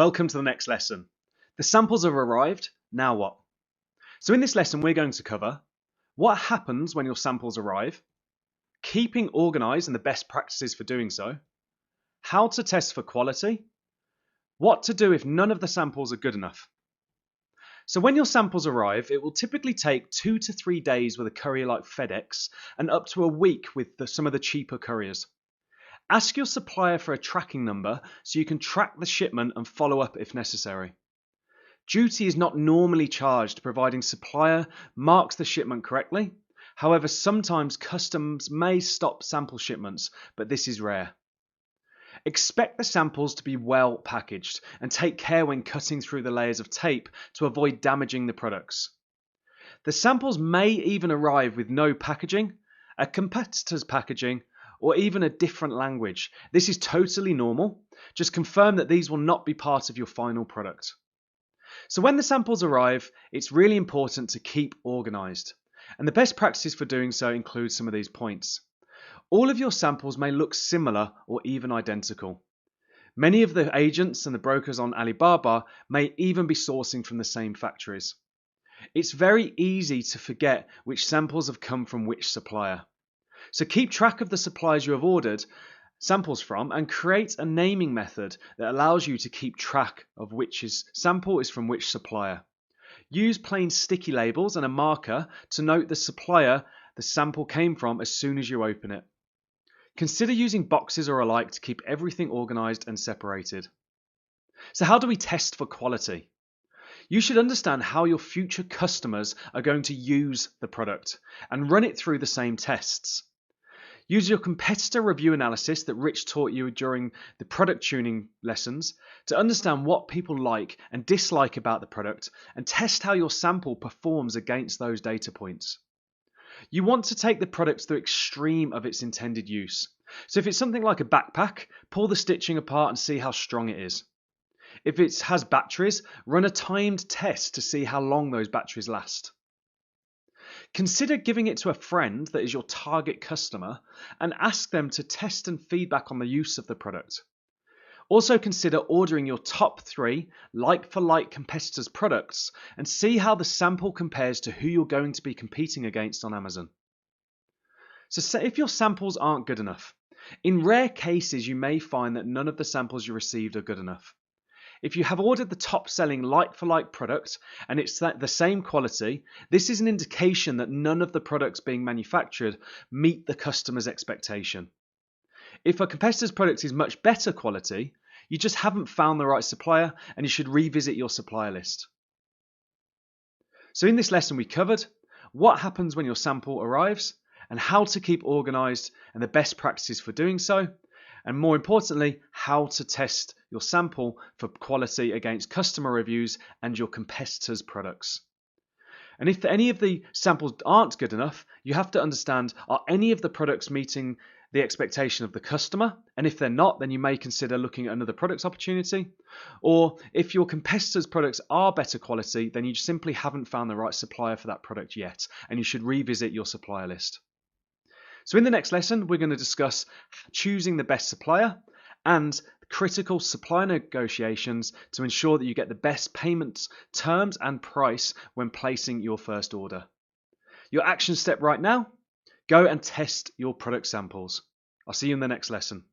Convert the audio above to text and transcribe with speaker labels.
Speaker 1: Welcome to the next lesson. The samples have arrived, now what? So in this lesson we're going to cover what happens when your samples arrive, keeping organised and the best practices for doing so, how to test for quality, what to do if none of the samples are good enough. So when your samples arrive, it will typically take 2 to 3 days with a courier like FedEx and up to a week with some of the cheaper couriers. Ask your supplier for a tracking number so you can track the shipment and follow up if necessary. Duty is not normally charged providing supplier marks the shipment correctly. However, sometimes customs may stop sample shipments, but this is rare. Expect the samples to be well packaged and take care when cutting through the layers of tape to avoid damaging the products. The samples may even arrive with no packaging, a competitor's packaging, or even a different language. This is totally normal. Just confirm that these will not be part of your final product. So when the samples arrive, it's really important to keep organized. And the best practices for doing so include some of these points. All of your samples may look similar or even identical. Many of the agents and the brokers on Alibaba may even be sourcing from the same factories. It's very easy to forget which samples have come from which supplier. So keep track of the suppliers you have ordered samples from and create a naming method that allows you to keep track of which sample is from which supplier. Use plain sticky labels and a marker to note the supplier the sample came from as soon as you open it. Consider using boxes or alike to keep everything organized and separated. So how do we test for quality? You should understand how your future customers are going to use the product and run it through the same tests. Use your competitor review analysis that Rich taught you during the product tuning lessons to understand what people like and dislike about the product and test how your sample performs against those data points. You want to take the product to the extreme of its intended use. So if it's something like a backpack, pull the stitching apart and see how strong it is. If it has batteries, run a timed test to see how long those batteries last. Consider giving it to a friend that is your target customer and ask them to test and feedback on the use of the product. Also consider ordering your top 3 like-for-like competitors' products and see how the sample compares to who you're going to be competing against on Amazon. So say if your samples aren't good enough, in rare cases you may find that none of the samples you received are good enough. If you have ordered the top-selling like-for-like product and it's the same quality, this is an indication that none of the products being manufactured meet the customer's expectation. If a competitor's product is much better quality, you just haven't found the right supplier and you should revisit your supplier list. So in this lesson we covered what happens when your sample arrives and how to keep organized and the best practices for doing so. And more importantly, how to test your sample for quality against customer reviews and your competitors' products. And if any of the samples aren't good enough, you have to understand, are any of the products meeting the expectation of the customer? And if they're not, then you may consider looking at another product opportunity. Or if your competitors' products are better quality, then you simply haven't found the right supplier for that product yet, and you should revisit your supplier list. So in the next lesson, we're going to discuss choosing the best supplier and critical supply negotiations to ensure that you get the best payments, terms and price when placing your first order. Your action step right now, go and test your product samples. I'll see you in the next lesson.